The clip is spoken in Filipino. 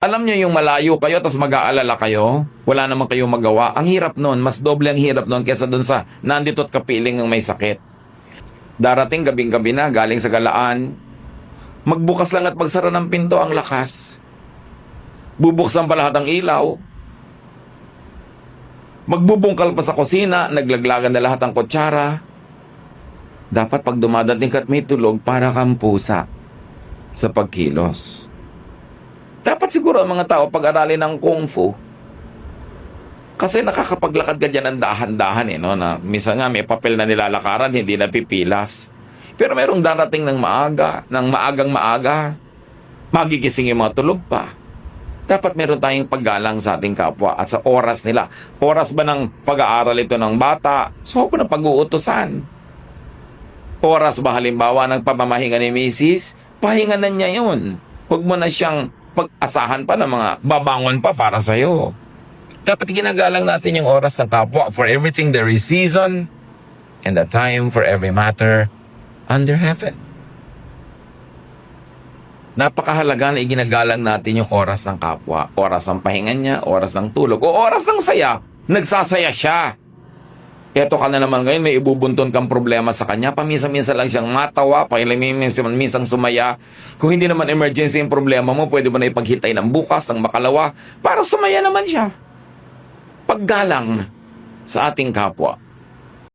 Alam niyo yung malayo kayo tapos mag-aalala kayo, wala naman kayong magawa. Ang hirap nun, mas doble ang hirap nun kesa dun sa nandito at kapiling ng may sakit. Darating gabing-gabi na, galing sa galaan, magbukas lang at magsara ng pinto ang lakas. Bubuksan pa lahat ng ilaw. Magbubungkal pa sa kusina, naglaglagan na lahat ng kutsara. Dapat pag dumadating ka at may tulog, para kang pusa sa pagkilos. Dapat siguro ang mga tao pag-aralin ng Kung Fu. Kasi nakakapaglakad ka dyan ng dahan-dahan no? Na minsan nga may papel na nilalakaran, hindi napipilas. Pero merong darating ng maaga, ng maagang maaga, magigising yung mga tulog pa. Dapat meron tayong paggalang sa ating kapwa at sa oras nila. Oras ba ng pag-aaral ito ng bata? So, na pag-uutosan. Oras ba halimbawa ng pamamahinga ni Mrs.? Pahinga na niya yun. Huwag mo na siyang pag-asahan pa ng mga babangon pa para sa'yo. Dapat ginagalang natin yung oras ng kapwa. For everything there is season and a time for every matter under heaven. Napakahalaga na iginagalang natin yung oras ng kapwa. Oras ng pahinga niya, oras ng tulog, o oras ng saya. Nagsasaya siya. Eto ka na naman ngayon, may ibubunton kang problema sa kanya. Paminsan-minsan lang siyang matawa, paminsan sumaya. Kung hindi naman emergency yung problema mo, pwede mo na ipaghintay ng bukas, ng makalawa, para sumaya naman siya. Paggalang sa ating kapwa.